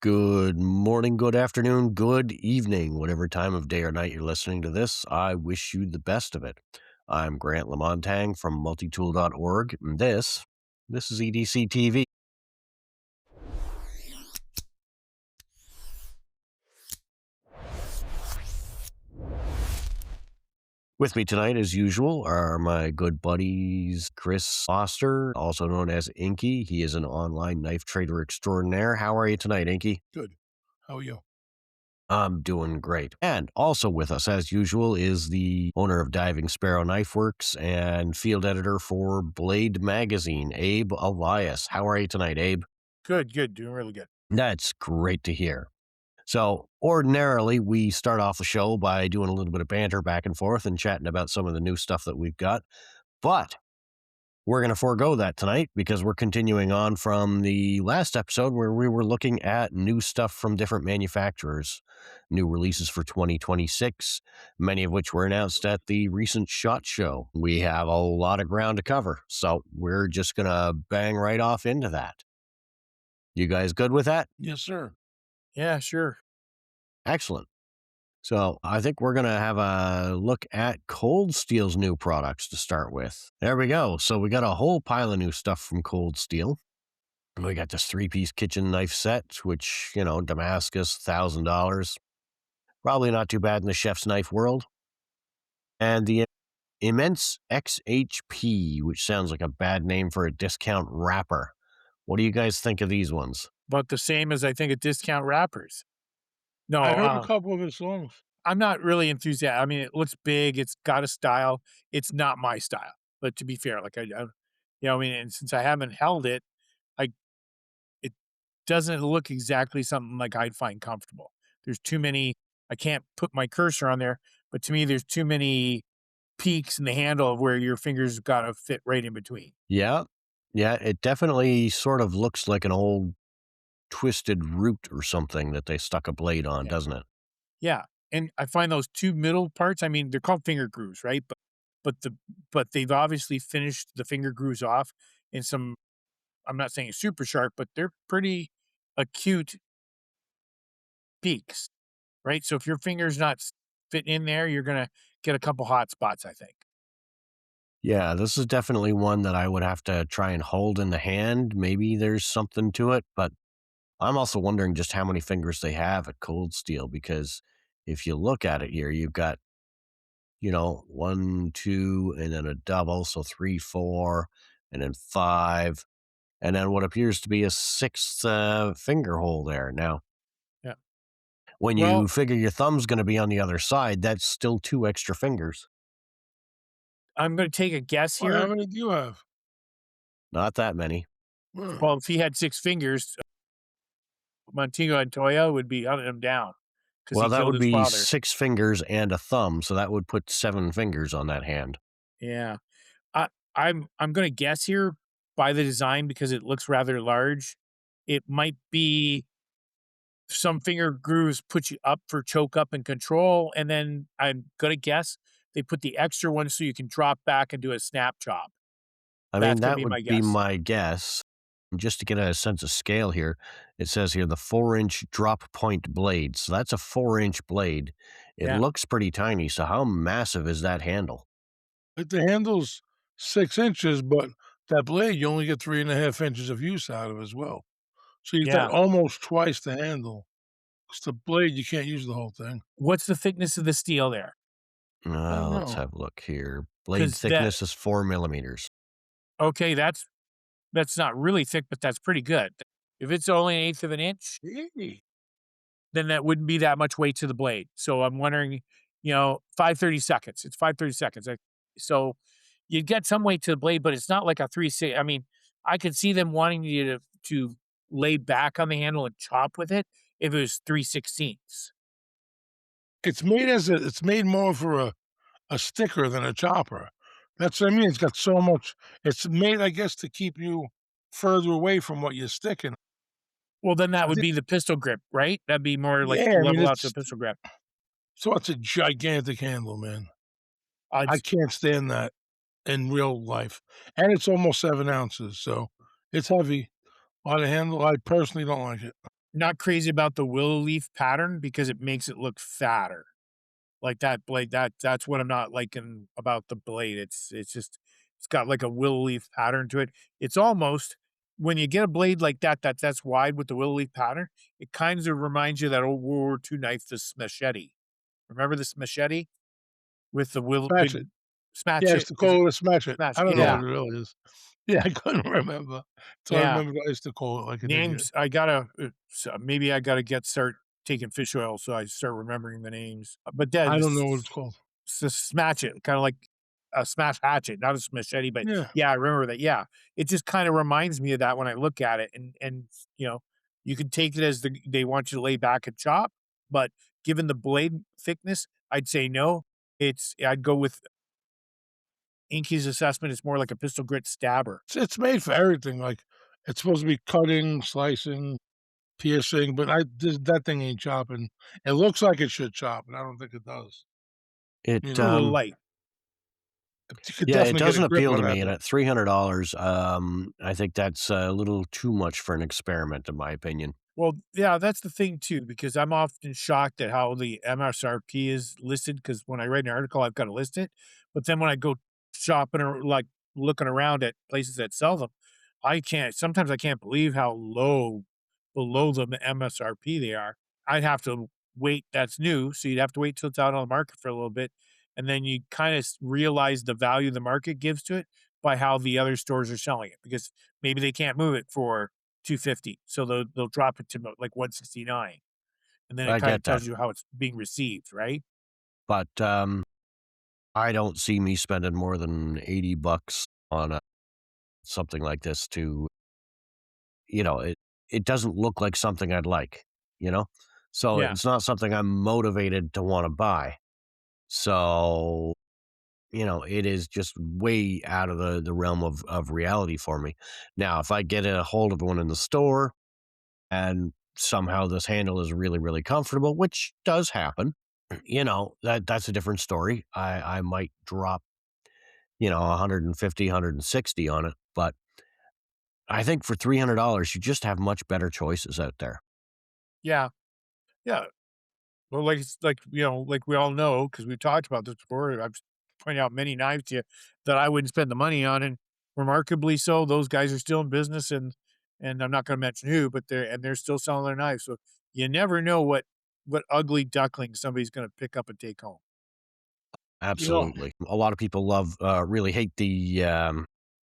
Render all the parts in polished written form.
Good morning, good afternoon, good evening, whatever time of day or night you're listening to this. I wish you the best of it. I'm Grant Lamontang from multitool.org, and this is EDC-TV. With me tonight, as usual, are my good buddies Chris Foster, also known as Inky. He is an online knife trader extraordinaire. How are you tonight, Inky? Good. How are you? I'm doing great. And also with us, as usual, is the owner of Diving Sparrow Knife Works and field editor for Blade Magazine, Abe Elias. How are you tonight, Abe? Good. Doing really good. That's great to hear. So, ordinarily, we start off the show by doing a little bit of banter back and forth and chatting about some of the new stuff that we've got. But we're going to forego that tonight because we're continuing on from the last episode where we were looking at new stuff from different manufacturers, new releases for 2026, many of which were announced at the recent SHOT Show. We have a lot of ground to cover, so we're just going to bang right off into that. You guys good with that? Yes, sir. Yeah, sure. Excellent. So I think we're going to have a look at Cold Steel's new products to start with. There we go. So we got a whole pile of new stuff from Cold Steel. We got this 3-piece kitchen knife set, which, Damascus, $1,000. Probably not too bad in the chef's knife world. And the Immense XHP, which sounds like a bad name for a discount wrapper. What do you guys think of these ones? About the same as I think at discount wrappers. No, I heard a couple of his songs. I'm not really enthusiastic. I mean, it looks big. It's got a style. It's not my style. But to be fair, like I mean, and since I haven't held it, I it doesn't look exactly something like I'd find comfortable. There's too many. I can't put my cursor on there, but to me, there's too many peaks in the handle of where your fingers got to fit right in between. Yeah, it definitely sort of looks like an old twisted root or something that they stuck a blade on, doesn't it? Yeah, and I find those 2 middle parts, I mean, they're called finger grooves, right? But they've obviously finished the finger grooves off in some, I'm not saying super sharp, but they're pretty acute peaks, right? So if your finger's not fitting in there, you're gonna get a couple hot spots, I think. Yeah, this is definitely one that I would have to try and hold in the hand. Maybe there's something to it, but I'm also wondering just how many fingers they have at Cold Steel, because if you look at it here, you've got, 1, 2, and then a double, so 3, 4, and then 5, and then what appears to be a sixth finger hole there. Now, Yeah. when Well, you figure your thumb's going to be on the other side, that's still 2 extra fingers. I'm gonna take a guess Well, how here. many do you have? Not that many. Well, Well, if he had 6 fingers, Montego and Toya would be hunting him down because Well, he that killed would his be father. 6 fingers and a thumb, so that would put 7 fingers on that hand. Yeah. I'm gonna guess here by the design because it looks rather large. It might be some finger grooves put you up for choke up and control, and then I'm gonna guess they put the extra one so you can drop back and do a snap chop. I mean, That's gonna that be would my be guess. my guess. Just to get a sense of scale here, it says here the 4-inch drop point blade. So that's a 4-inch blade. It Yeah. looks pretty tiny. So how massive is that handle? like the handle's 6 inches, but that blade, you only get 3.5 inches of use out of as well. So you got Yeah. almost twice the handle. 'Cause the blade, you can't use the whole thing. What's the thickness of the steel there? I don't Let's know. have a look here. Blade Because that thickness is 4 millimeters. okay, that's not really thick, but that's pretty good. If it's only an eighth of an inch, Eee. then that wouldn't be that much weight to the blade. So I'm wondering, 5/30 seconds. It's 5/30 seconds. So you get some weight to the blade, but it's not like a 3/6. I mean, I could see them wanting you to lay back on the handle and chop with it if it was 3/16. It's made more for a sticker than a chopper. That's what I mean. It's got so much. It's made, I guess, to keep you further away from what you're sticking. Well, then that I would think be the pistol grip, right? That'd be more like yeah, I mean, level out to the pistol grip. it's a gigantic handle, man. I I'd can't stand that in real life, and it's almost 7 ounces, so it's heavy. On the handle, I personally don't like it. Not crazy about the willow leaf pattern because it makes it look fatter. Like that blade, that's what I'm not liking about the blade. It's just it's got like a willow leaf pattern to it. It's almost when you get a blade like that, that's wide with the willow leaf pattern, it kind of reminds you of that old World War II knife, the machete. Remember this machete with the will Smash big it. smash Yes, it? to Is it call it a smash it. smash? I don't know what Yeah, Yeah. it really is. Yeah, I couldn't remember. So I yeah. remembered I used to call it like an idiot. Names I gotta so maybe I gotta get start taking fish oil so I start remembering the names. But then I don't know what it's this called. smash it, kinda like a smash hatchet, not a machete, but Yeah. yeah, I remember that, yeah. It just kinda reminds me of that when I look at it you know, you can take it as they want you to lay back and chop, but given the blade thickness, I'd say no. I'd go with Inky's assessment, it's more like a pistol grit stabber. It's made for everything, like, it's supposed to be cutting, slicing, piercing, but I this that thing ain't chopping. It looks like it should chop, and I don't think it does, It, you A know? little light. You could yeah, it definitely get a doesn't grip appeal on to that me, and thing. at $300, I think that's a little too much for an experiment, in my opinion. Well, yeah, that's the thing too, because I'm often shocked at how the MSRP is listed. Because when I write an article, I've got to list it, but then when I go shopping or, like, looking around at places that sell them, I can't believe how low below the MSRP they are. I'd have to wait that's new, so you'd have to wait till it's out on the market for a little bit, and then you kinda realize the value the market gives to it by how the other stores are selling it, because maybe they can't move it for 250. So they'll drop it to about like 169. And then it I kind of get that, tells you how it's being received, right? but, I don't see me spending more than $80 on something like this to it doesn't look like something I'd like, you know? So, Yeah. it's not something I'm motivated to wanna buy. So, it is just way out of the realm of reality for me. Now, if I get a hold of one in the store and somehow this handle is really, really comfortable, which does happen, that's a different story. I might drop, 150, 160 on it, but I think for $300, you just have much better choices out there. Yeah. Yeah. Well, like it's like, like we all know, because we've talked about this before. I've pointed out many knives to you that I wouldn't spend the money on. And remarkably so, those guys are still in business and I'm not gonna mention who, but they're still selling their knives. So you never know what ugly duckling somebody's gonna pick up and take home. You know, Absolutely. A lot of people really hate the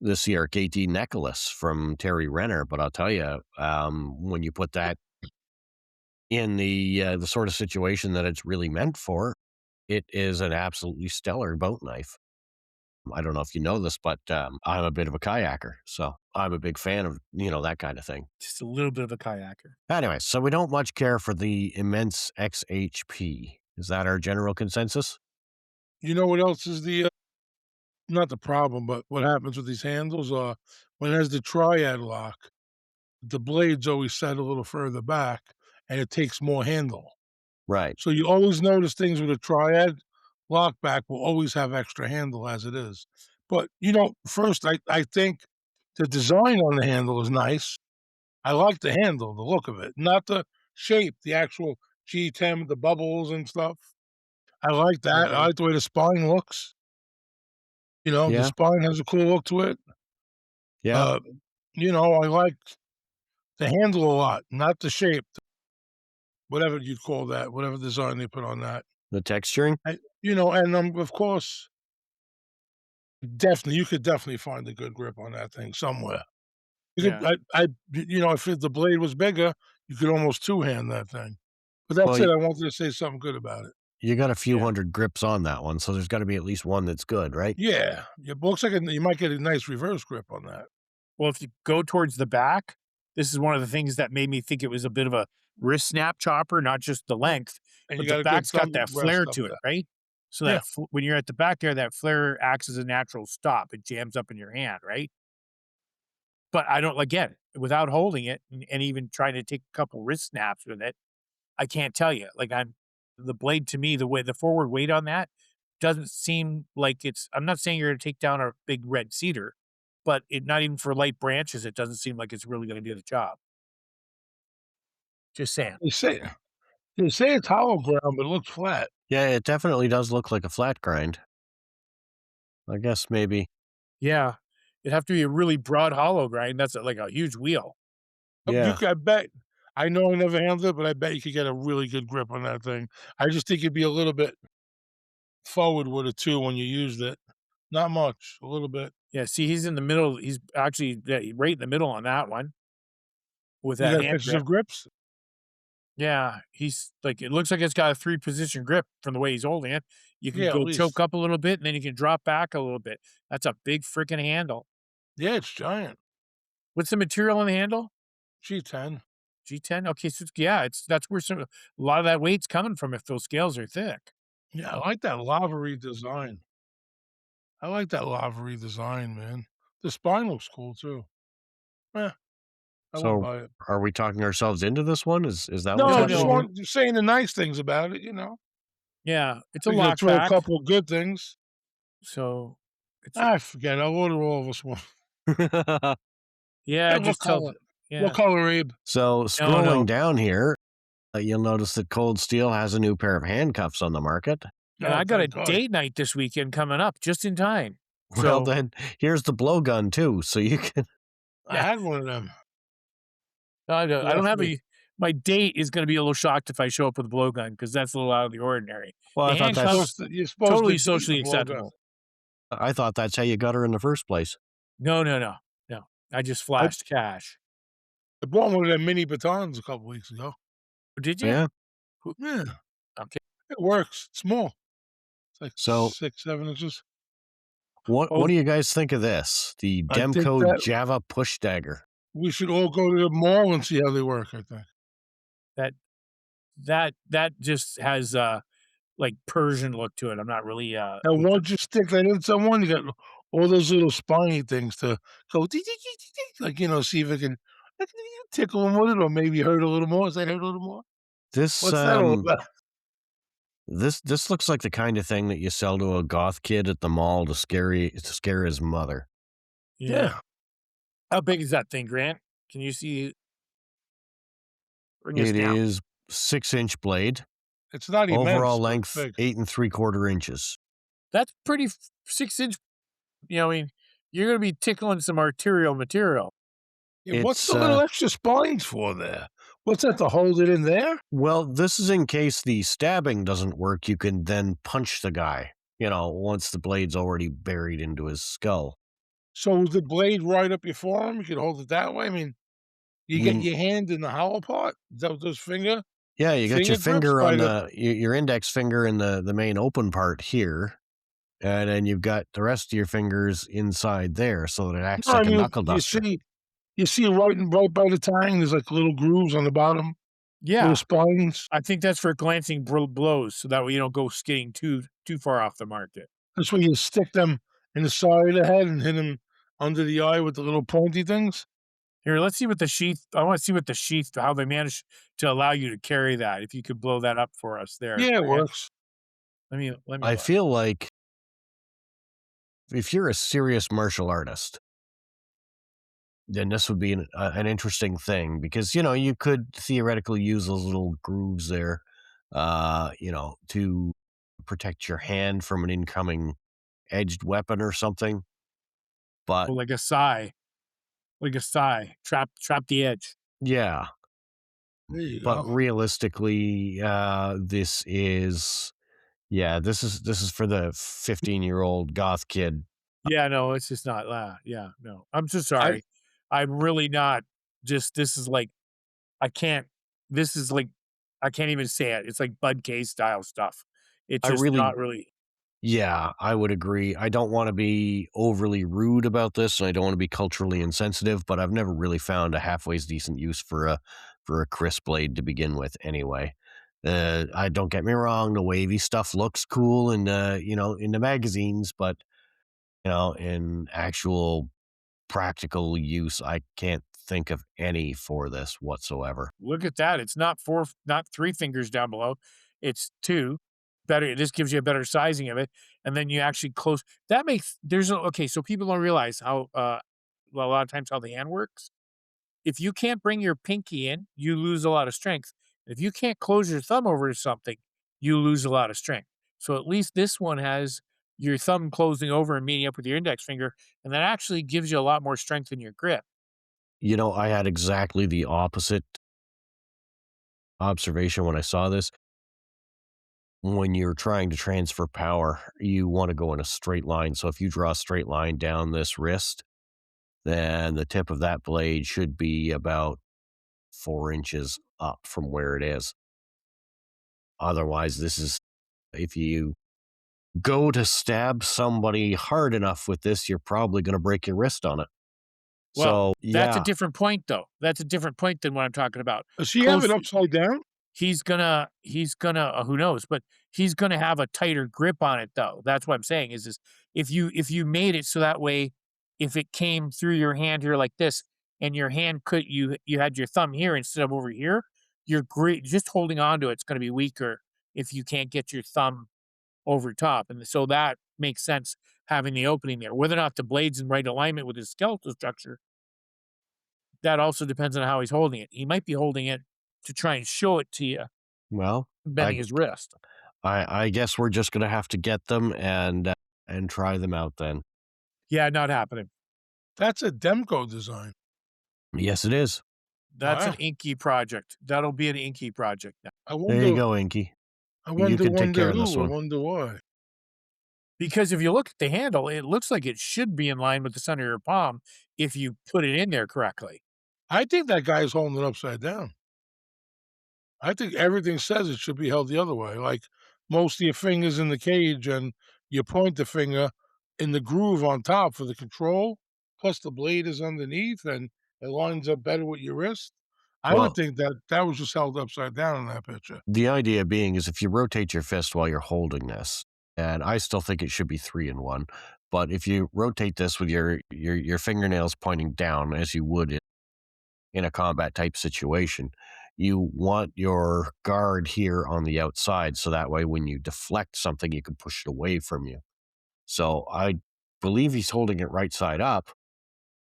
CRKT necklace from Terry Renner, but I'll tell you, when you put that in the sort of situation that it's really meant for, it is an absolutely stellar boat knife. I don't know if you know this, but I'm a bit of a kayaker, so I'm a big fan of that kind of thing. Just a little bit of a kayaker. Anyway, so we don't much care for the immense XHP. Is that our general consensus? you know what else is not the problem, but what happens with these handles, when it has the triad lock, the blade's always set a little further back, and it takes more handle. Right. So you always notice things with a triad lock back will always have extra handle as it is. But, first, I think the design on the handle is nice. I like the handle, the look of it, not the shape, the actual G10, the bubbles and stuff. I like that. I Okay. like the way the spine looks. The Yeah. spine has a cool look to it. Yeah. Uh, I like the handle a lot, not the shape, whatever you'd call that, whatever design they put on that. The texturing. And of course, definitely, you could definitely find a good grip on that thing somewhere. You Yeah. could, if the blade was bigger, you could almost two hand that thing. But Well, that's it. I wanted to say something good about it. you got a few Yeah. hundred grips on that one, so there's got to be at least one that's good, right? Yeah, it looks like you might get a nice reverse grip on that. Well, if you go towards the back, this is one of the things that made me think it was a bit of a wrist snap chopper, not just the length, And you but the got a good back's got thumb that rest flare up to it, there. right? So Yeah. when you're at the back there, that flare acts as a natural stop. It jams up in your hand, right? But I don't again, without holding it and even trying to take a couple wrist snaps with it, I can't tell you. Like the blade to me, the forward weight on that doesn't seem like I'm not saying you're gonna take down a big red cedar, but it not even for light branches, it doesn't seem like it's really gonna do the job. Just saying. They say they say it's hollow ground, but it looks flat. Yeah, it definitely does look like a flat grind. I guess maybe. Yeah. It'd have to be a really broad hollow grind. That's like a huge wheel. You Yeah. could I bet I know I never handled it, but I bet you could get a really good grip on that thing. I just think you'd be a little bit forward with it too when you used it. Not much, a little bit. Yeah. See, he's in the middle. He's actually right in the middle on that one with You that got hand pictures grip. of grips? Yeah. He's like, it looks like it's got a 3-position grip from the way he's holding it. You can Yeah, at go choke least. up a little bit and then you can drop back a little bit. That's a big freaking handle. Yeah, it's giant. What's the material on the handle? G10. G10? Okay, so yeah, that's where a lot of that weight's coming from if those scales are thick. Yeah, I like that lavery design. I like that lavery design, man. The spine looks cool too. Eh, I wouldn't So buy it. are we talking ourselves into this one? Is that what's No, No, I just happening no. here? want just saying the nice things about it, you know? Yeah, it's a We're gonna throw a lockback, couple of good things. so it's I forget, I'll order all of us one. yeah, Yeah, just tell the what yeah. color, Abe? So No, scrolling no. down here, you'll notice that Cold Steel has a new pair of handcuffs on the market. And Oh, I got a thank God. date night this weekend coming up just in time. Well, So, then here's the blowgun too, so you can. I yeah, had one of them. I don't Left have me. a my date is gonna be a little shocked if I show up with a blowgun because that's a little out of the ordinary. Well, The handcuffs, You're supposed to totally date the socially blowgun. acceptable. I thought that's how you got her in the first place. No, no, no, no. I just I flashed cash. I bought one of them mini batons a couple weeks ago. Did you? Yeah. Who Yeah, okay. it works. It's small. It's like So 6, 7 inches. what Oh, do you guys think of this? The I think Demco that Java push dagger. we should all go to the mall and see how they work, I think. that that just has, like, Persian look to it. I'm not really, And with the once you stick that in someone, you got all those little spiny things to go dee, dee, dee, dee, dee, like, see if it can tickle them with it or maybe hurt a little more. Does that hurt a little more? This What's that all about? this looks like the kind of thing that you sell to a goth kid at the mall to scare his mother. yeah. Yeah. How big is that thing, Grant? Can you see bring us It down. is 6-inch blade, It's not overall immense, but it's length big. 8 3/4 inches. That's pretty 6-inch, I mean, you're gonna be tickling some arterial material. Yeah, what's It's the little extra spines for there? What's that, to hold it in there? well, this is in case the stabbing doesn't work. You can then punch the guy. Once the blade's already buried into his skull. So is the blade right up your forearm? You can hold it that way? I mean, you get You your hand in the hollow part? Is that what those Yeah, you got your finger grips finger by on the your index finger in the main open part here, and then you've got the rest of your fingers inside there, so that it acts no, I like a mean, knuckle duster. you see right by the tang, there's, like, little grooves on the bottom, little Yeah, spines. I think that's for glancing blows, so that way you don't go skidding too far off the market. That's where you stick them in the side of the head and hit them under the eye with the little pointy things. Here, let's see what the sheath I wanna see what the sheath how they managed to allow you to carry that, if you could blow that up for us there, Yeah, it Grant. works. Let me I look. feel like if you're a serious martial artist, then this would be an interesting thing because you could theoretically use those little grooves there, to protect your hand from an incoming edged weapon or something. But Oh, like a sigh, trap the edge. yeah, There you but go. realistically, this is for the 15-year-old goth kid. Yeah, no, it's just not, yeah, no. I'm so I sorry. I'm really not this is like I can't this is like I can't even say it. It's like Bud K style stuff. It's I just really not really Yeah, I would agree. I don't wanna be overly rude about this, and I don't wanna be culturally insensitive, but I've never really found a halfways decent use for a crisp blade to begin with anyway. I don't get me wrong, the wavy stuff looks cool in the magazines, but, in actual practical use, I can't think of any for this whatsoever. look at that. It's not 3 fingers down below. It's 2. Better it just gives you a better sizing of it, and then you actually close that makes there's no okay, so people don't realize how, well, a lot of times how the hand works. if you can't bring your pinky in, you lose a lot of strength. If you can't close your thumb over to something, you lose a lot of strength. So at least this one has your thumb closing over and meeting up with your index finger, and that actually gives you a lot more strength in your grip. You know, I had exactly the opposite observation when I saw this. When you're trying to transfer power, you want to go in a straight line. So if you draw a straight line down this wrist, then the tip of that blade should be about 4 inches up from where it is. Otherwise, this is if you go to stab somebody hard enough with this, you're probably going to break your wrist on it. Well, So, that's a yeah, different point, though. That's a different point than what I'm talking about. Does she have it Close upside down? he's gonna who knows, but he's gonna have a tighter grip on it though. That's what I'm saying is if you made it so that way if it came through your hand here like this and your hand could you had your thumb here instead of over here, your grip just holding on to it's gonna be weaker if you can't get your thumb over top. And so that makes sense having the opening there. Whether or not the blade's in right alignment with his skeletal structure, that also depends on how he's holding it. He might be holding it to try and show it to you, well, bending I his wrist. I guess we're just gonna have to get them and try them out then. Yeah, not happening. That's a Demco design. Yes, it is. That's an Wow. Inky project. That'll be an Inky project now. I There you wonder go, Inky. I You wonder can take wonder care of this who, I one. wonder why. Because if you look at the handle, it looks like it should be in line with the center of your palm if you put it in there correctly. I think that guy is holding it upside down. I think everything says it should be held the other way, like, most of your fingers in the cage and you point the finger in the groove on top for the control, plus the blade is underneath and it lines up better with your wrist. I would Well, think that that was just held upside down in that picture. the idea being is if you rotate your fist while you're holding this, and I still think it should be 3 in 1, but if you rotate this with your fingernails pointing down as you would in a combat type situation, you want your guard here on the outside so that way when you deflect something, you can push it away from you. So I believe he's holding it right side up.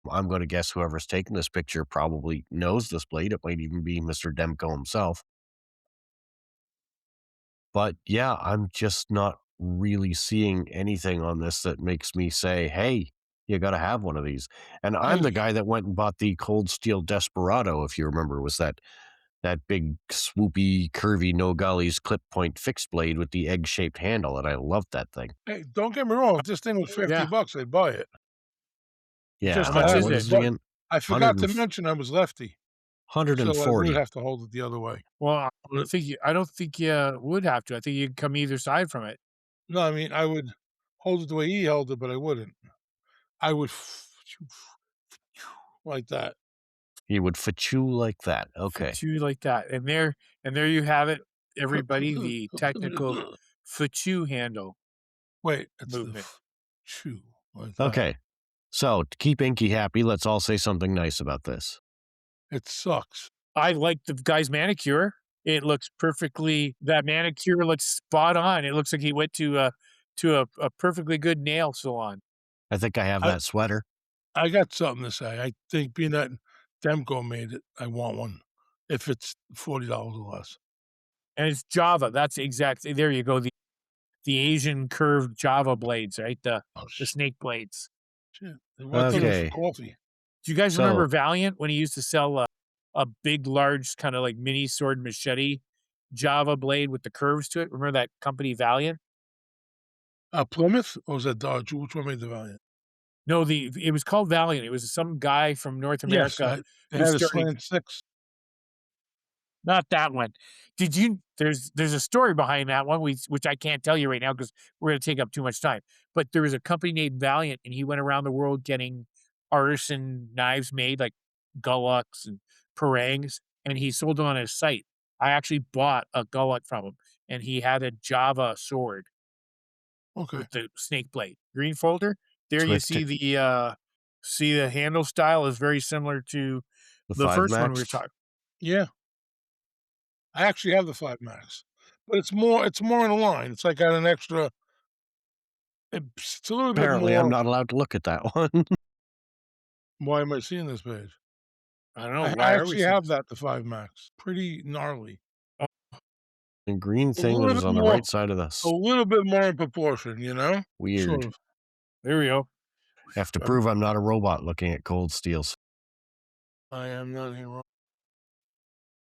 I'm going to guess whoever's taking this picture probably knows this blade. It might even be Mr. Demko himself. But yeah, I'm just not really seeing anything on this that makes me say, hey, you got to have one of these. And I'm I the guy that went and bought the Cold Steel Desperado, if you remember, was that big swoopy, curvy, no gullies clip point fixed blade with the egg shaped handle, and I loved that thing. Hey, don't get me wrong, if this thing was 50 Yeah. bucks, I'd buy it Yeah, just How to much have is what it, it? is it but again? I 100 forgot to mention I was lefty, so I would 140. have to hold it the other way. Well, But I don't think you would have to. I think you can come either side from it. no, I mean, I would hold it the way he held it, but I wouldn't. I would like that. He would fachu like that. Okay. Fatu like that. And there you have it, everybody, the technical Fatu handle Wait, it's the movement. chew, like that. Okay. So to keep Inky happy, let's all say something nice about this. It sucks. I like the guy's manicure. It looks perfectly that manicure looks spot on. It looks like he went to a perfectly good nail salon. I think I have I that sweater. I got something to say. I think being that Demco made it, I want one if it's $40 or less. And it's Java. That's exactly there you go. The Asian curved Java blades, right? Oh, The snake blades. shit. I thought it was for Okay. coffee. Do you guys remember So Valiant when he used to sell a big, large, kind of like mini sword machete Java blade with the curves to it? Remember that company Valiant? Plymouth or was that Dodge? Which one made the Valiant? No, it was called Valiant. It was some guy from North Yes, America I it who had a started slant 6. not that one. Did you there's a story behind that one, which I can't tell you right now because we're gonna take up too much time. But there was a company named Valiant, and he went around the world getting artisan knives made, like Gullucks and Parangs, and he sold them on his site. I actually bought a Gulluck from him, and he had a Java sword Okay. with the snake blade. Green folder. There you click see the handle style is very similar to the the 5 first one we were max. talking. Yeah. I actually have the 5 Max, but it's more in a line. It's like got an extra it's a little bit Apparently, I'm more not allowed to look at that one. why am I seeing this page? I don't know. I Why are we actually seeing have this? that, the 5 Max. Pretty gnarly. Oh, The green A thing little that bit is on the more right side of the a little bit more in proportion, you know? Sort weird. of. there we go. Have to prove I'm not a robot looking at cold steels. I am not here wrong.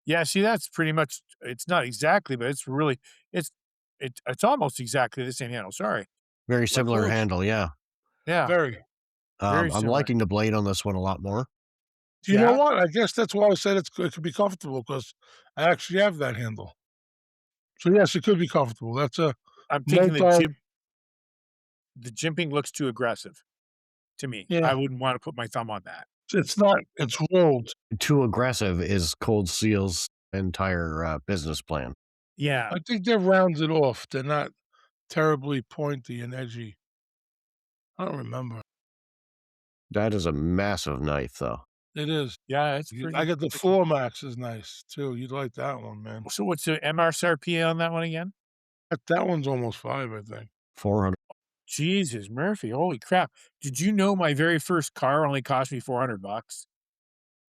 Yeah, see, that's pretty much. It's not exactly, but it's really. It's it's almost exactly the same handle. Sorry. Very But similar close. handle, yeah. Yeah, Very. very I'm similar. liking the blade on this one a lot more. Do you know Yeah, what? I guess that's why I said it could be comfortable, because I actually have that handle. So, yes, it could be comfortable. That's a I'm thinking multi the jimping looks too aggressive to me. I yeah. wouldn't want to put my thumb on that. It's not. It's rolled. Too aggressive is Cold Steel's entire business plan. Yeah, I think they're rounded off. They're not terribly pointy and edgy. I don't remember. That is a massive knife, though. It is. yeah, it's I pretty. got the 4 Max is nice too. You'd like that one, man. So what's the MSRP on that one again? That one's almost 5, I think. 400. Jesus, Murphy, holy crap! Did you know my very first car only cost me $400?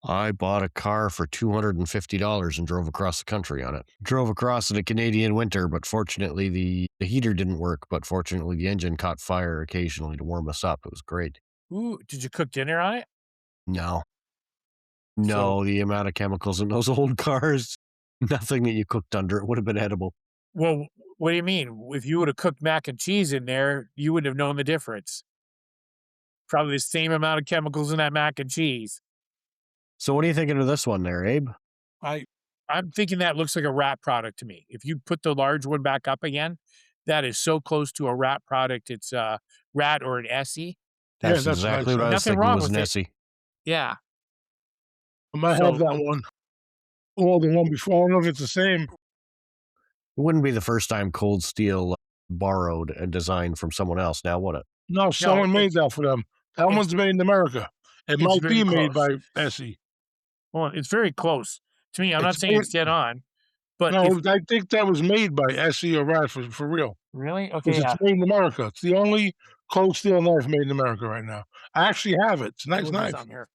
I bought a car for $250 and drove across the country on it. Drove across in a Canadian winter, but fortunately the heater didn't work, but fortunately the engine caught fire occasionally to warm us up. It was great. Ooh, did you cook dinner on it? No. So, No, the amount of chemicals in those old cars, nothing that you cooked under it would have been edible. well, what do you mean? If you would have cooked mac and cheese in there, you wouldn't have known the difference. Probably the same amount of chemicals in that mac and cheese. So what are you thinking of this one there, Abe? I I'm thinking that looks like a rat product to me. If you put the large one back up again, that is so close to a rat product. It's a rat or an Essie. yeah, That's that's a nice exactly what I one. was Nothing thinking wrong was with it. Nessie. Yeah. I might have So, that one or the one before. I don't know if it's the same. It wouldn't be the first time Cold Steel borrowed a design from someone else, now would it? No, no, someone made that for them. That it's one's made in America. It it's might very be made close. by Essie. Well, it's very close to me. I'm not It's saying made it's dead on, but if no, I think that was made by Essie or Rat for real, really, okay, because it's yeah. made in America. It's the only cold steel knife made in America right now. I actually have it. It's a Let me nice look at knife. something here.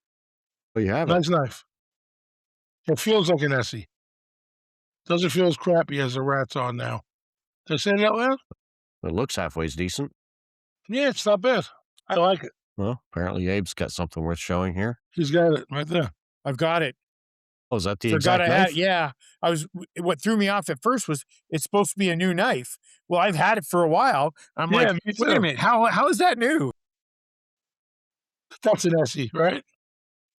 Oh, you have it. Nice knife. It feels like an Essie. Doesn't feel as crappy as the Rat's on now. Did I say that well? It looks halfway as decent. Yeah, it's not bad. I like it. Well, apparently Abe's got something worth showing here. He's got it right there. I've got it. Oh, is that the Forgot exact I knife? had. Yeah, I was. What threw me off at first was it's supposed to be a new knife. Well, I've had it for a while. I'm Yeah, like, me wait a too. minute, how is that new? That's an Essie, right?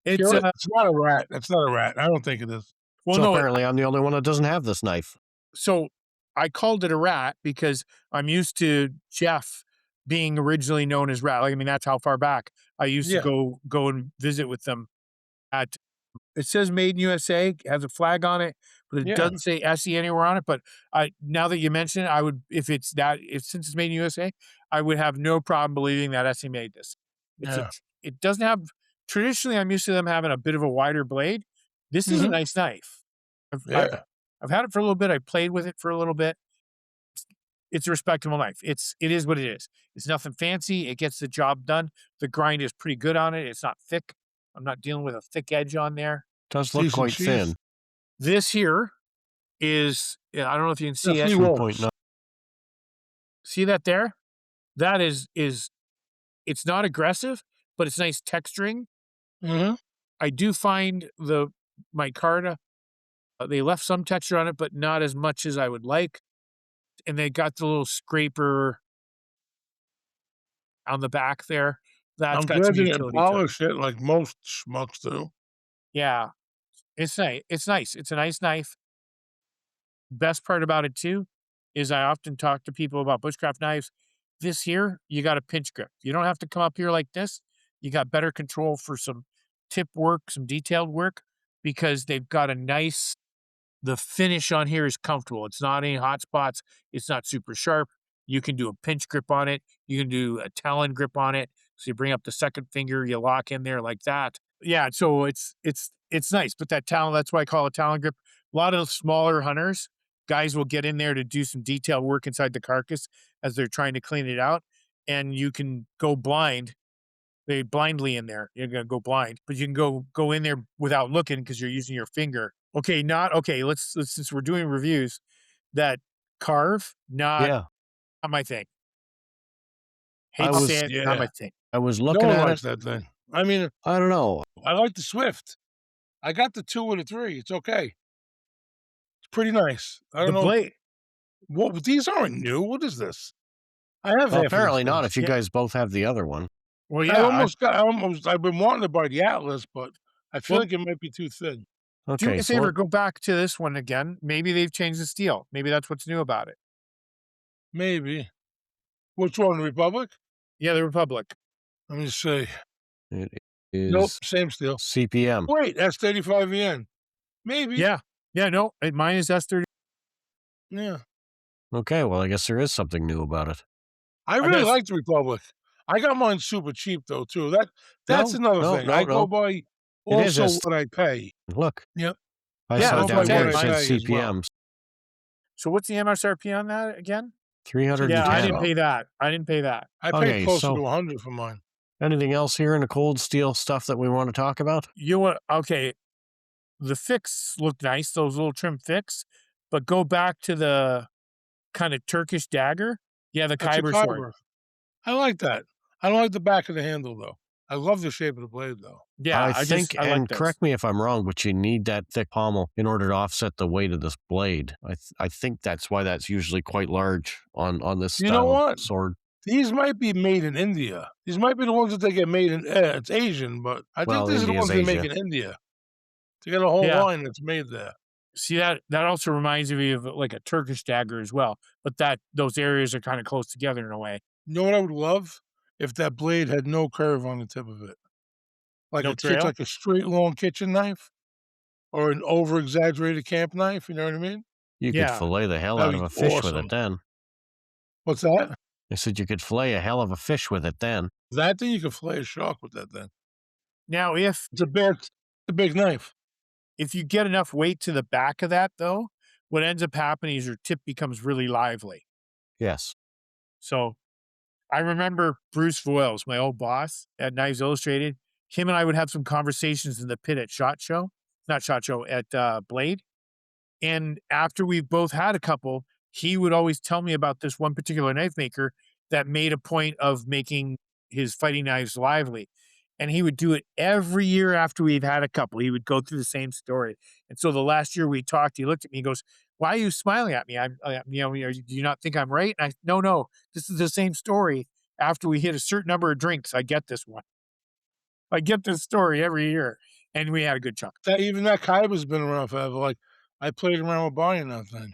It's Feel it? It's not a Rat. That's not a Rat. I don't think it is. well, So no. apparently I'm the only one that doesn't have this knife. So I called it a rat because I'm used to Jeff being originally known as Rat. Like, I mean, that's how far back I used to Yeah. go and visit with them. At it says Made in USA, has a flag on it, but it Yeah. doesn't say Essie anywhere on it. But I now that you mention it, I would if it's that if since it's made in USA, I would have no problem believing that Essie made this. It's a Yeah. it doesn't have traditionally. I'm used to them having a bit of a wider blade. This is a Mhm. nice knife. I've, I've Yeah. I've had it for a little bit. I played with it for a little bit. It's a respectable knife. It is what it is. It's nothing fancy. It gets the job done. The grind is pretty good on it. It's not thick. I'm not dealing with a thick edge on there. Does look Decent quite sheath. thin. This here is I don't know if you can see Definitely it. rolls. 3.9. See that there? That is it's not aggressive, but it's nice texturing. Mhm. I do find the micarta they left some texture on it, but not as much as I would like. And they got the little scraper on the back there. That's I'm got some glad they didn't utility to it. polish it like most schmucks do. Yeah, it's nice. It's nice. It's a nice knife. Best part about it too is I often talk to people about bushcraft knives. This here, you got a pinch grip. You don't have to come up here like this. You got better control for some tip work, some detailed work, because they've got a nice the finish on here is comfortable. It's not any hot spots. It's not super sharp. You can do a pinch grip on it. You can do a talon grip on it. So you bring up the second finger, you lock in there like that. Yeah, so it's nice. But that talon, that's why I call it talon grip. A lot of smaller hunters, guys will get in there to do some detailed work inside the carcass as they're trying to clean it out. And you can go blind they blindly in there. You're gonna go blind, but you can go in there without looking because you're using your finger. Okay, not okay. Let's since we're doing reviews, that carve Yeah. not my thing. I Hate to say was it, not my Yeah. thing. I was No looking one at likes it. that thing. I mean, I don't know. I like the Swift. I got the 2 or the 3. It's okay. It's pretty nice. I The don't know blade, what these aren't new. What is this? I have Well, half of these apparently not things. if you yeah. guys both have the other one. Well, yeah. I've been wanting to buy the Atlas, but I feel Well, like it might be too thin. do me Okay, a so favor. Go back to this one again. Maybe they've changed the steel. Maybe that's what's new about it. Maybe. Which one, Republic? Yeah, the Republic. Let me see. it Nope, is same steel. CPM. Wait, S35VN. Maybe. Yeah, yeah. No, mine is S30. Yeah. Okay, well, I guess there is something new about it. I I really guess like the Republic. I got mine super cheap though too. That's No, another no, thing. no, I go no. by It is also S. what I pay. Look, Yep. I I yeah. saw go That's what I'm by down here what saying. it I Mine. said pay as well. CPMs, So what's the MSRP on that again? It's like Yeah, I didn't 310. 312. pay that. I didn't pay that. I paid Okay, closer to so 100 for mine. anything else here in the cold steel stuff that we want to talk about? You want okay? The fix looked nice. Those little trim fix, but go back to the kind of Turkish dagger. Yeah, the That's a Kyber sword. Kyber. I like that. I don't like the back of the handle though. I love the shape of the blade though. Yeah, I think, I like and this. correct me if I'm wrong, but you need that thick pommel in order to offset the weight of this blade. I think that's why that's usually quite large on this You know style of what? sword. These might be made in India. These might be the ones that they get made in. It's Asian, but I think Well, these are the India's ones they make Asia. in India. They got a whole Yeah. line that's made there. See that also reminds me of like a Turkish dagger as well, but that those areas are kind of close together in a way. You know what I would love? If that blade had no curve on the tip of it. No It's trail. like a straight long kitchen knife or an over exaggerated camp knife, you know what I mean? You could Yeah, fillet the hell out That'd of be a fish with awesome. it then. What's that? I said you could fillet a hell of a fish with it then. That thing you can fillet a shark with that thing. now It's a big knife. if you get enough weight to the back of that though, what ends up happening is your tip becomes really lively. Yes. So I remember Bruce Voiles, my old boss at Knives Illustrated. Him and I would have some conversations in the pit at SHOT Show, not SHOT Show, at Blade. And after we both had a couple, he would always tell me about this one particular knife maker that made a point of making his fighting knives lively. And he would do it every year after we'd had a couple. He would go through the same story. And so the last year we talked, he looked at me, he goes, "Why are you smiling at me? Do you not think I'm right?" And no, this is the same story. After we hit a certain number of drinks, I get this one. I get this story every year. And we had a good chunk. That Kaiba's been around forever. Like, I played around with buying that thing.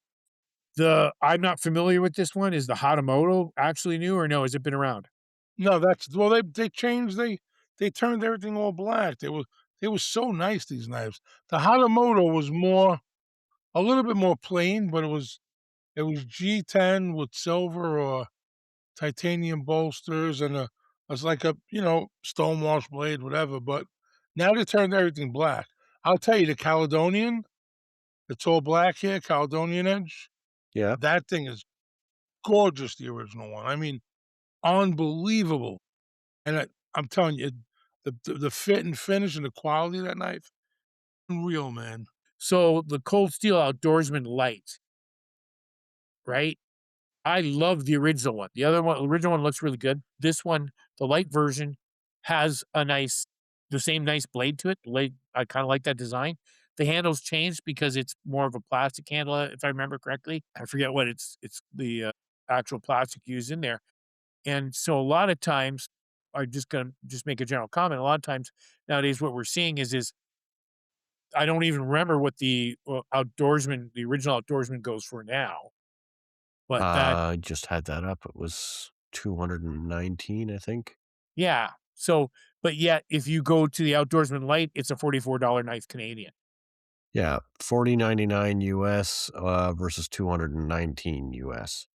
I'm not familiar with this one. Is the Hatamoto actually new or no? Has it been around? No, they changed, they turned everything all black. They were so nice, these knives. The Hatamoto was a little bit more plain, but it was G10 with silver or titanium bolsters and it's like a, stonewash blade, whatever, but now they turned everything black. I'll tell you, the Caledonian, it's all black here, Caledonian edge, Yeah. that thing is gorgeous, the original one. I mean, unbelievable. And I'm telling you, the fit and finish and the quality of that knife, unreal, man. So the Cold Steel Outdoorsman Light, right? I love the original one. The original one looks really good. This one, the light version, has the same nice blade to it. The blade, I kind of like that design. The handle's changed because it's more of a plastic handle, if I remember correctly. I forget what it's the actual plastic used in there. And so a lot of times, I'm just gonna make a general comment. A lot of times nowadays, what we're seeing is I don't even remember what the the original outdoorsman goes for now. But that, I just had that up. It was 219, I think. yeah. So, but yet, if you go to the Outdoorsman Light, it's a $44 knife Canadian. Yeah, 40.99 US versus 219 US.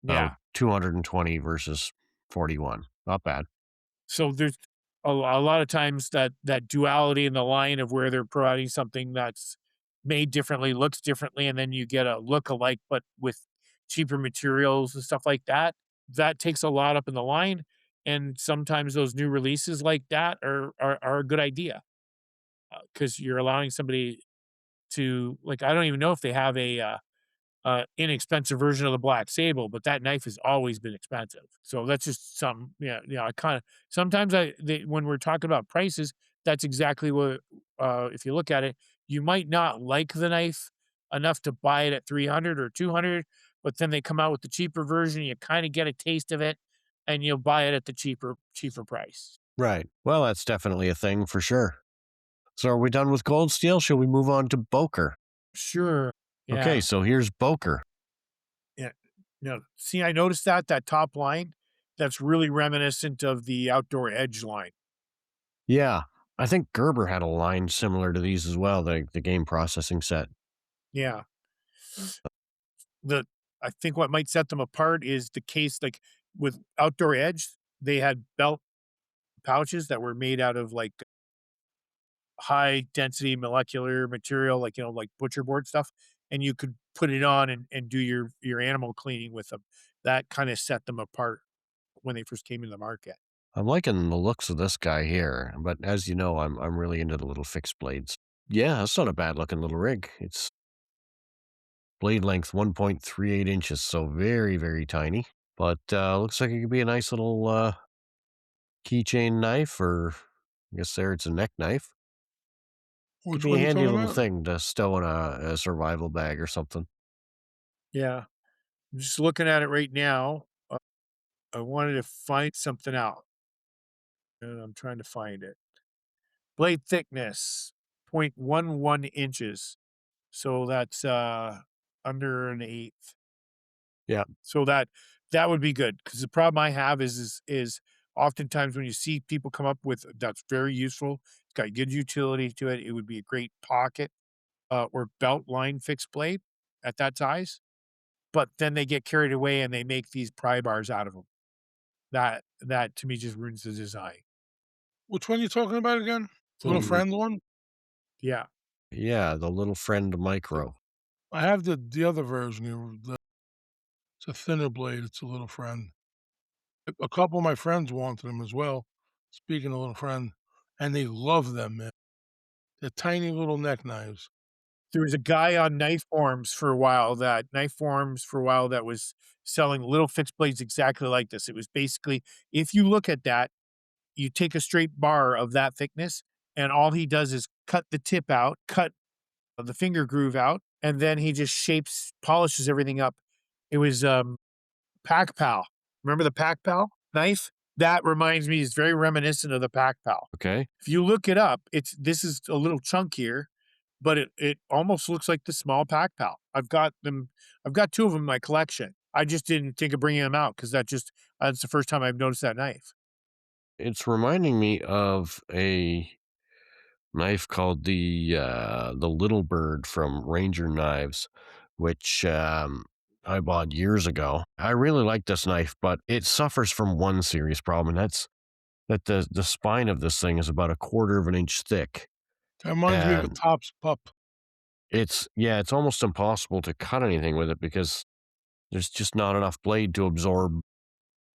Yeah. 220 versus 41. Not bad. So there's a lot of times that duality in the line of where they're providing something that's made differently, looks differently, and then you get a look alike, but with cheaper materials and stuff like that. That takes a lot up in the line. and sometimes those new releases like that are a good idea, because you're allowing somebody to like, I don't even know if they have inexpensive version of the Black Sable, but that knife has always been expensive. So that's just something, yeah, yeah. I kind of sometimes when we're talking about prices, that's exactly what. If you look at it, you might not like the knife enough to buy it at 300 or 200, but then they come out with the cheaper version. You kind of get a taste of it, and you'll buy it at the cheaper price. Right. Well, that's definitely a thing for sure. So are we done with Gold Steel? Shall we move on to Böker? Sure. Okay, Yeah. so here's Böker. Yeah. No. See, I noticed that top line, that's really reminiscent of the Outdoor Edge line. Yeah, I think Gerber had a line similar to these as well, the game processing set. Yeah. The I think what might set them apart is the case, like, with Outdoor Edge, they had belt pouches that were made out of, like, high density molecular material, like, like butcher board stuff, and you could put it on and do your animal cleaning with them. That kinda set them apart when they first came into the market. I'm liking the looks of this guy here, but as you know, I'm really into the little fixed blades. Yeah, that's not a bad looking little rig. It's blade length 1.38 inches, so very, very tiny. But looks like it could be a nice little keychain knife, or I guess there it's a neck knife. Could Which be a one are you handy talking little about? thing to stow in a survival bag or something. Yeah. I'm just looking at it right now. I wanted to find something out, and I'm trying to find it. Blade thickness, 0.11 inches. So that's, under an eighth. Yeah, So that would be good, because the problem I have is oftentimes when you see people come up with that's very useful, it's got good utility to it, it would be a great pocket, or belt line fixed blade at that size, but then they get carried away and they make these pry bars out of them. That to me just ruins the design. Which one you talking about again? Little the friend one? Yeah. yeah, the little friend micro. I have the other version here. It's a thinner blade. It's a little friend. A couple of my friends wanted them as well. Speaking of little friend, and they love them, man. They're tiny little neck knives. There was a guy on Knife Forums for a while that was selling little fixed blades exactly like this. It was basically, if you look at that, you take a straight bar of that thickness, and all he does is cut the tip out, cut the finger groove out, and then he just polishes everything up. It was, Pack Pal. Remember the Pack Pal knife? That reminds me, it's very reminiscent of the Pack Pal. Okay, If you look it up, this is a little chunkier, but it almost looks like the small Pack Pal. I've got 2 of them in my collection. I just didn't think of bringing them out because that's the first time I've noticed that knife. it's reminding me of a knife called the Little Bird from Ranger Knives, which I bought years ago. I really like this knife, but it suffers from one serious problem, and that's that the spine of this thing is about a quarter of an inch thick, That reminds me of a and Topps pup. it's almost impossible to cut anything with it because there's just not enough blade to absorb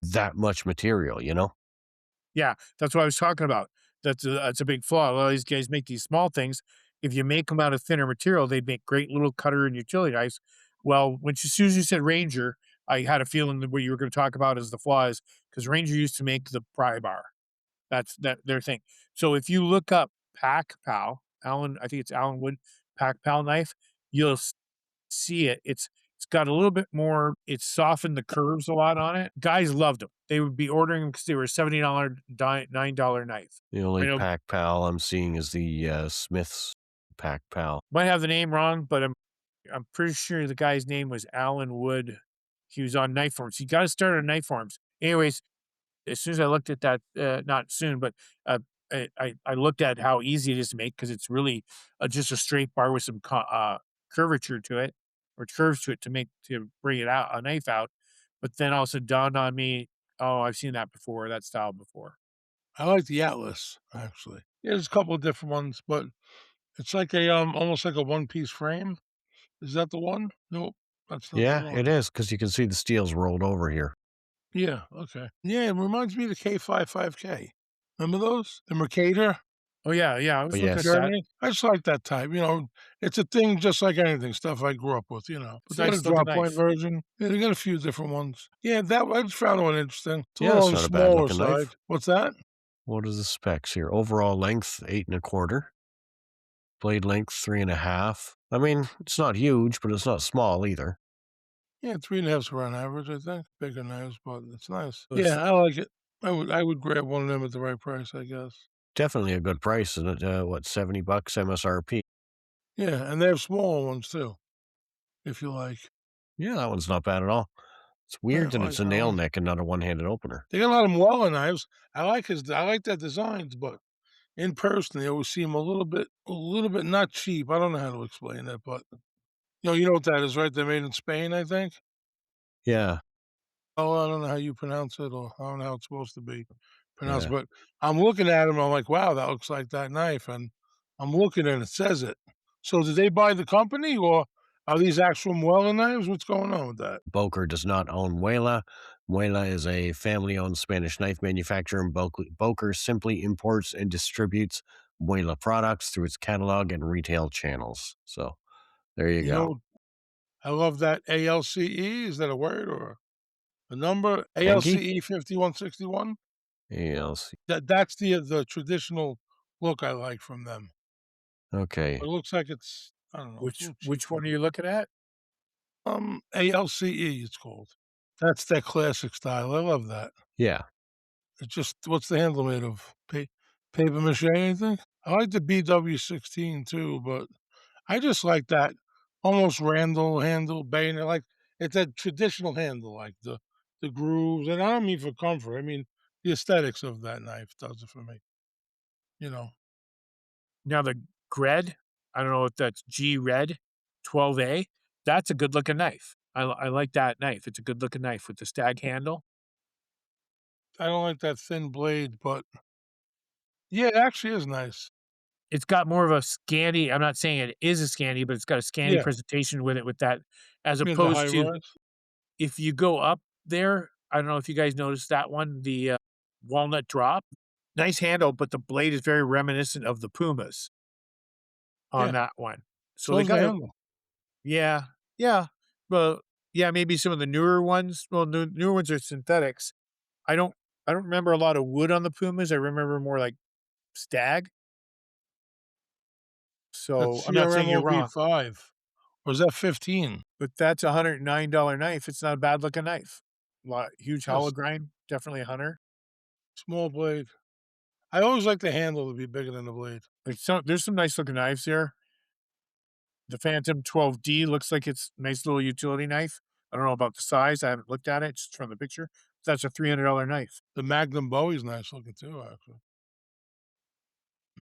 that much material. You know? Yeah, that's what I was talking about. That's a big flaw. A lot of these guys make these small things. If you make them out of thinner material, they'd make great little cutter and utility knives. Well, as soon as you said Ranger, I had a feeling that what you were going to talk about is the flaws, because Ranger used to make the pry bar. That's their thing. So if you look up Pack Pal, I think it's Alan Wood Pack Pal knife, you'll see it. It's got a little bit more, it's softened the curves a lot on it. Guys loved them. They would be ordering them because they were a $70 $9 knife. The I only know pack pal I'm seeing is the Smith's pack pal. might have the name wrong, but I'm pretty sure the guy's name was Alan Wood. He was on Knife Forms. He got to start on Knife Forms. Anyways, as soon as I looked at that, not soon, but uh, I looked at how easy it is to make, because it's really just a straight bar with some curvature to it, or curves to it, to bring it out, a knife out. But then also dawned on me, oh, I've seen that before, that style before. I like the Atlas, actually. Yeah, there's a couple of different ones, but it's like a, almost like a one-piece frame. Is that the one? Nope, that's not the Yeah, it one. is because you can see the steel's rolled over here. Yeah, okay. Yeah, it reminds me of the K55K. Remember those? The Mercator, Oh, yeah, yeah, I Oh, was looking at yes. that. Germany? I just like that type, it's a thing just like anything, stuff I grew up with, It's but a they got a nice looking drop point knife. version. Yeah, they got a few different ones. Yeah, that I just found one interesting. It's a Yeah, little it's on the not a bad smaller looking side. knife. What's that? What are the specs here? Overall length, 8 1/4. Blade length, 3.5. I mean, it's not huge, but it's not small either. Yeah, 3.5's around average, I think. Bigger knives, but it's nice. Those Yeah, I like it. I would grab one of them at the right price, I guess. Definitely a good price, isn't it? What, $70 MSRP? Yeah, and they have smaller ones too, if you like. Yeah, that one's not bad at all. It's Yeah, weird I that like it's a that nail one. neck and not a one-handed opener. They got a lot of Mueller knives. I like their designs, but in person they always seem a little bit not cheap. I don't know how to explain that, but you know what that is, right? They're made in Spain, I think. Yeah, Oh, I don't know how you pronounce it, or I don't know how it's supposed to be pronounced, yeah. but I'm looking at them. I'm like, wow, that looks like that knife, and I'm looking and it says it. So did they buy the company, or are these actual Mueller knives? What's going on with that? Böker does not own Muela. Muela is a family-owned Spanish knife manufacturer, and Böker simply imports and distributes Muela products through its catalog and retail channels. So there you You go. know, I love that ALCE. Is that a word or a number? Inky? ALCE 5161. ALC. That's the traditional look I like from them. Okay. But it looks like I don't know, it's a which little cheap which for one are me. you looking at? ALCE it's called. That's that classic style. I love that. Yeah. It's just what's the handle made of? Paper mache, anything? I like the BW16 too, but I just like that almost Randall handle, bayonet, like it's that traditional handle, like the grooves, and I don't mean for comfort. I mean the aesthetics of that knife does it for me. You know, Now the Gred, I don't know if that's G Red 12A, that's a good looking knife. I like that knife. It's a good looking knife with the stag handle. I don't like that thin blade, but yeah, it actually is nice. It's got more of a scanty, I'm not saying it is a scanty, but it's got a scanty Yeah, presentation with it with that, as you mean the high opposed to rise? if you go up there, I don't know if you guys noticed that one, the, walnut drop. Nice handle, but the blade is very reminiscent of the Pumas on Yeah, that one. So they so's the got a handle. yeah, yeah. Well, yeah, maybe some of the newer ones, well, newer ones are synthetics. I don't I don't remember a lot of wood on the Pumas, I remember more like stag, so That's I'm not saying you're wrong, CRMOV5, or is that 15? but that's a $109 knife, it's not a bad looking knife. Huge hollow Yes, grind, definitely a hunter. small blade. I always like the handle to be bigger than the blade. Like, there's some nice looking knives here. The Phantom 12D looks like it's a nice little utility knife. I don't know about the size, I haven't looked at it just from the picture. That's a $300 knife. The Magnum Bowie's nice looking too, actually.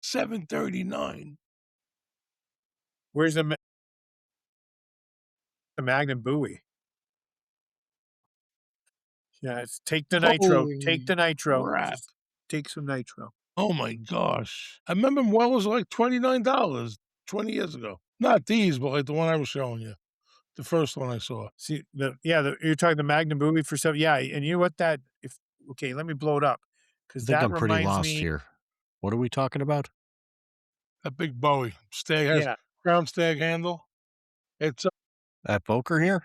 739. Where's the Magnum Bowie? Yeah, it's take Holy the nitro, crap. just take some nitro. Oh my gosh. I remember Wells was like $29 20 years ago. Not these, but like the one I was showing you, the first one I saw. See, you're talking the Magnum Bowie for some, yeah, and you know what that if okay, let me blow it up I because think that I'm pretty reminds lost me, here. What are we talking about? That big Bowie. Stag has yeah, crown stag handle. It's At Böker here?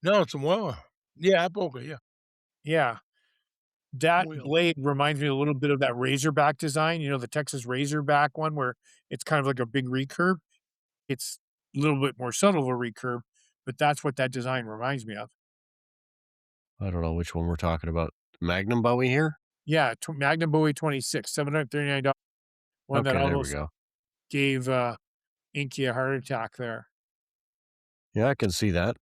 no, it's a Weller. Yeah, Boca, yeah. yeah, that Wheel. blade reminds me a little bit of that Razorback design, the Texas Razorback one where it's kind of like a big recurve. It's a little bit more subtle of a recurve, but that's what that design reminds me of. I don't know which one we're talking about. Magnum Bowie here? Yeah, Magnum Bowie 26, $739, one that Okay, there we almost go. gave, Inky a heart attack there. Yeah, I can see that.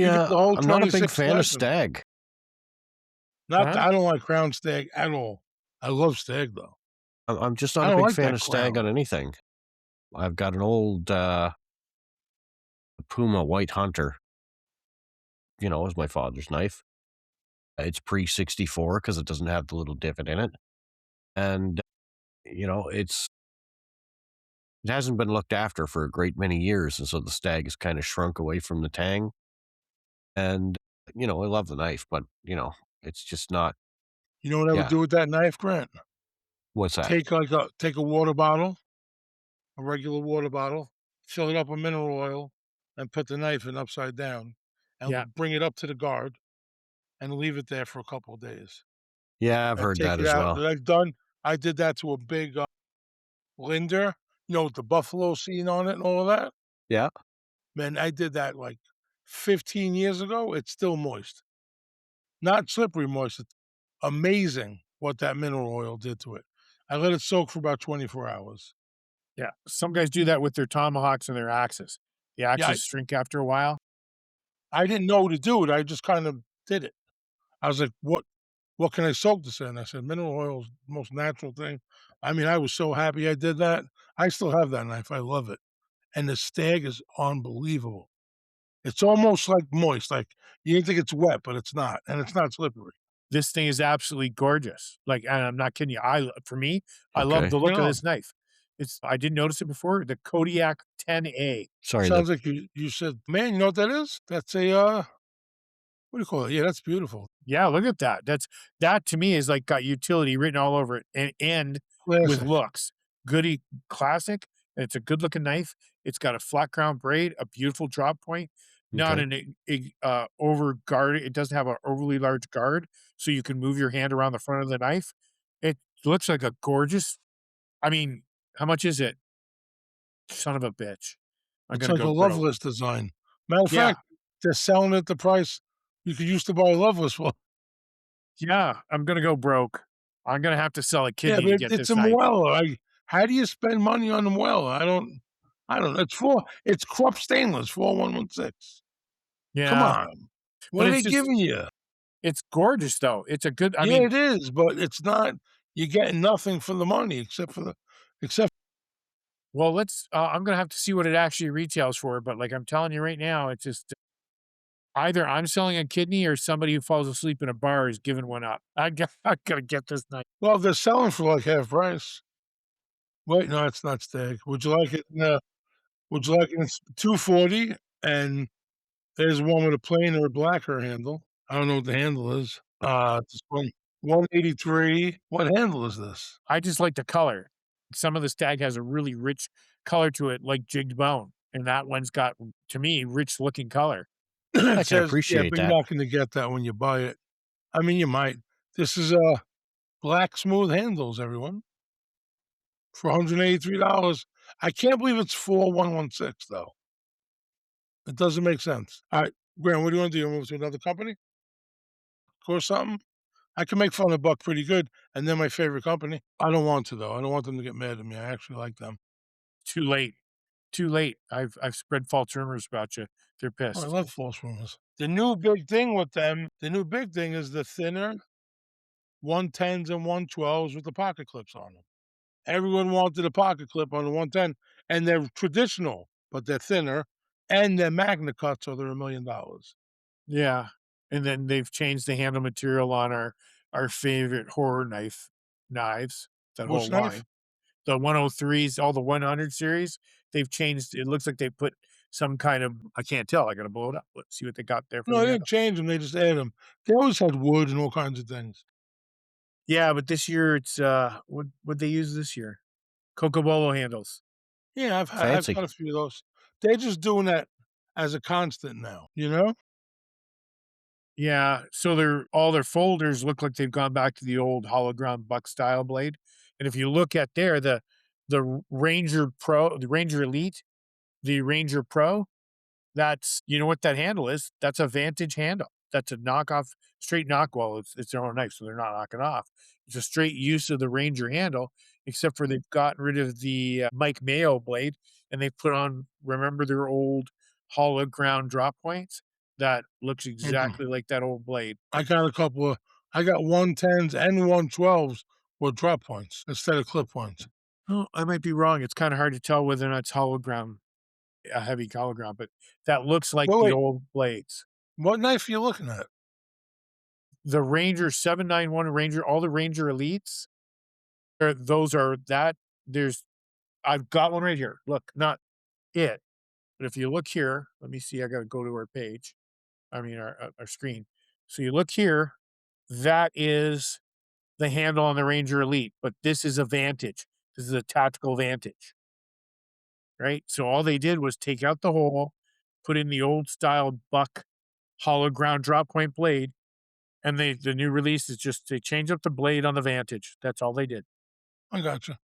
You get the whole I'm not a big 26 fan of selection. Stag. Not Huh? that I don't like crown stag at all. I love stag though. I'm just I not a don't big like fan that of Stag crown. on anything. I've got an old, Puma White Hunter, as my father's knife. It's pre-64 because it doesn't have the little divot in it, and, it hasn't been looked after for a great many years, and so the Stag has kinda shrunk away from the tang, and I love the knife, but, it's just not. You know what I would Yeah. do with that knife, Grant? What's that? Take a water bottle, a regular water bottle, fill it up with mineral oil, and put the knife in upside down, Yeah, and bring it up to the guard, and leave it there for a couple of days, Yeah, I've and heard take that it as out. well. And I did that to a big, Linder, with the buffalo scene on it and all of that. Yeah. Man, I did that, like, 15 years ago, it's still moist. Not slippery moist, it's amazing what that mineral oil did to it. I let it soak for about 24 hours. yeah. Some guys do that with their tomahawks and their axes. The Yeah, axes shrink after a while. I didn't know to do it, I just kind of did it. I was like, "What can I soak this in?" I said, "Mineral oil is the most natural thing." I mean, I was so happy I did that. I still have that knife, I love it, and the stag is unbelievable. It's almost, like, moist, like, you think it's wet, but it's not, and it's not slippery. This thing is absolutely gorgeous. Like, and I'm not kidding you. For me, I love Okay. the You look of know, this knife. I didn't notice it before. The Kodiak 10A. Sorry, sounds like you said, "Man, you know what that is? That's a, what do you call it?" Yeah, that's beautiful. Yeah, look at that. That to me is like got utility written all over it and with Classic. looks. Goody classic. And it's a good looking knife. It's got a flat crown braid, a beautiful drop point, not okay. over guard. It doesn't have an overly large guard, so you can move your hand around the front of the knife. It looks like a gorgeous. I mean, how much is it? Son of a bitch. I'm It's gonna like a go broke. Loveless design. Matter of Yeah, fact, they're selling it the price you could use to buy a Loveless for. yeah. I'm gonna go broke. I'm gonna have to sell a Yeah, kidney but to it's get it's this a knife. Muello. How do you spend money on a Muello? I don't know. It's Krupp stainless, 4116. Come Yeah. on. But What are they giving you? it's gorgeous though. It's a good I Yeah, mean, it is, but it's not you're getting nothing for the money except well, I'm gonna have to see what it actually retails for, but like I'm telling you right now, it's just either I'm selling a kidney or somebody who falls asleep in a bar is giving one up. I gotta get this night. well, they're selling for like half price. Wait, no, it's not steak. Would you like it in 240? And there's one with a plain or a blacker handle. I don't know what the handle is. This one 183. What handle is this? I just like the color. Some of the stag has a really rich color to it, like jigged bone, and that one's got, to me, rich looking color. I It can says, yeah, appreciate but you're that. not gonna get that when you buy it. I mean, you might. This is, black smooth handles, everyone, for $183. I can't believe it's 4116 though. It doesn't make sense. Alright, Graham, what do you wanna do? You wanna move to another company or something? I can make fun of Buck pretty good, and they're my favorite company. I don't want to though. I don't want them to get mad at me. I actually like them. Too late. Too late. I've spread false rumors about you. They're Oh, I pissed. love false rumors. The new big thing with them, the new big thing is the thinner 110s and 112s with the pocket clips on them. Everyone wanted a pocket clip on the 110, and they're traditional, but they're thinner, and they're Magna cuts, so they're $1,000,000. Yeah, and then they've changed the handle material on our favorite horror knives, that whole Which knife? line. The 103s, all the 100 series, they've changed it looks like they put some kind of I can't tell, I gotta blow it up. Let's see what they got there for No, the they didn't handle. change them. They just added them. They always had wood and all kinds of things. Yeah, but this year it's, what'd they use this year? Cocobolo handles. Yeah, I've Fancy. got a few of those. They're just doing that as a constant now, you know? Yeah, so all their folders look like they've gone back to the old hologram buck style blade, and if you look at there, the Ranger Pro, the Ranger Elite, the Ranger Pro, that's you know what that handle is? That's a Vantage handle. That's a knockoff, straight knock. Well, it's their own knife, so they're not knocking off. It's a straight use of the Ranger handle, except for they've gotten rid of the Mike Mayo blade, and they put on. Remember their old hollow ground drop points? That looks Mm-mm. exactly like that old blade. I got a couple of I got 110s and 112s with drop points instead of clip points. Oh, I might be wrong. It's kind of hard to tell whether or not it's hollow ground, a heavy hollow ground, but that looks like Well, the wait, old blades. what knife are you looking at? The Ranger 791 Ranger, all the Ranger Elites, those are that there's I've got one right here. Look, not it, but if you look here, let me see, I gotta go to our page. our screen. So you look here, that is the handle on the Ranger Elite, but this is a Vantage. This is a tactical Vantage, right? So all they did was take out the hole, put in the old style buck hollow ground drop point blade, and the new release is just they change up the blade on the Vantage. That's all they did. I gotcha.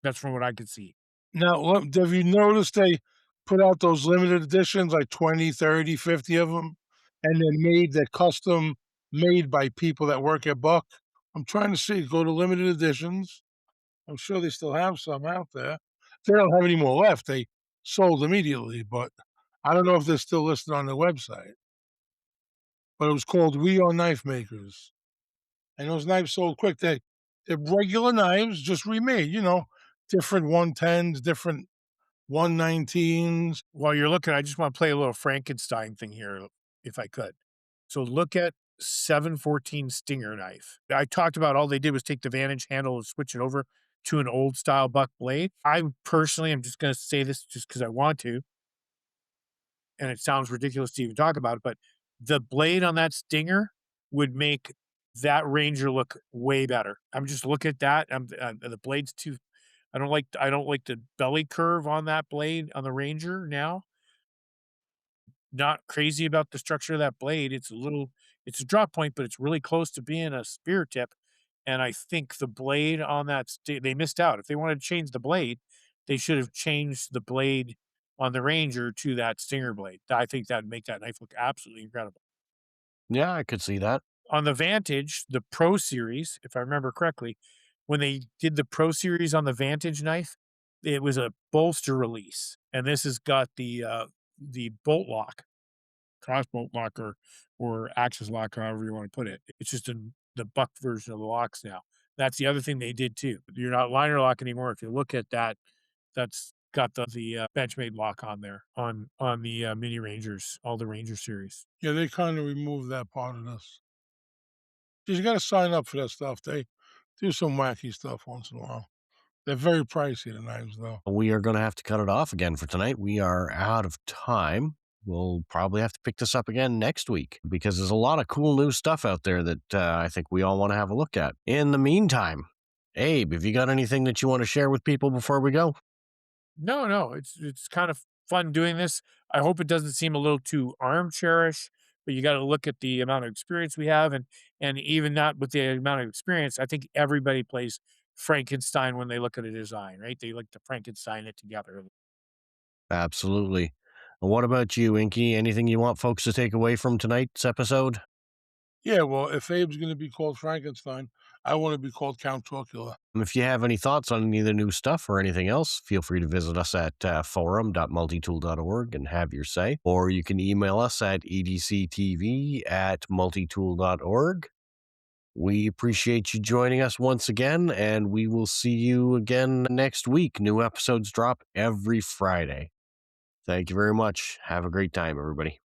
That's from what I could see. Now, have you noticed they put out those limited editions, like 20, 30, 50 of them, and they're custom made by people that work at Buck? I'm trying to see, go to limited editions. I'm sure they still have some out there. They don't have any more left. They sold immediately, but I don't know if they're still listed on their website. But it was called We Are Knife Makers, and those knives sold quick. They're regular knives, just remade, different 110s, different 119s. While you're looking, I just want to play a little Frankenstein thing here, if I could. So look at 714 Stinger knife. I talked about all they did was take the Vantage handle and switch it over to an old style buck blade. I personally am just going to say this just because I want to, and it sounds ridiculous to even talk about it, but the blade on that Stinger would make that Ranger look way better. I'm just looking at that. The blade's too. I don't like the belly curve on that blade on the Ranger now. Not crazy about the structure of that blade. It's a drop point, but it's really close to being a spear tip. And I think the blade on they missed out. If they wanted to change the blade, they should have changed the blade on the Ranger to that Stinger blade. I think that'd make that knife look absolutely incredible. Yeah, I could see that. On the Vantage, the Pro Series, if I remember correctly, when they did the Pro Series on the Vantage knife, it was a bolster release, and this has got the bolt lock, cross bolt lock, or axis lock, however you want to put it. It's just the buck version of the locks now. That's the other thing they did too. You're not liner lock anymore. If you look at that, that's got the Benchmade lock on there on the mini Rangers, all the Ranger series. Yeah, they kinda removed that part of this. 'Cause you gotta sign up for that stuff. They do some wacky stuff once in a while. They're very pricey, the knives, though. We are going to have to cut it off again for tonight. We are out of time. We'll probably have to pick this up again next week because there's a lot of cool new stuff out there that I think we all want to have a look at. In the meantime, Abe, have you got anything that you want to share with people before we go? No, it's kind of fun doing this. I hope it doesn't seem a little too armchairish, but you got to look at the amount of experience we have, and even not with the amount of experience, I think everybody plays Frankenstein when they look at a design, right? They like to Frankenstein it together. Absolutely. And what about you, Inky? Anything you want folks to take away from tonight's episode? Yeah, well, if Abe's gonna be called Frankenstein, I wanna be called Count Chocula. If you have any thoughts on any of the new stuff or anything else, feel free to visit us at forum.multitool.org and have your say. Or you can email us at edc-tv@multitool.org. We appreciate you joining us once again, and we will see you again next week. New episodes drop every Friday. Thank you very much. Have a great time, everybody.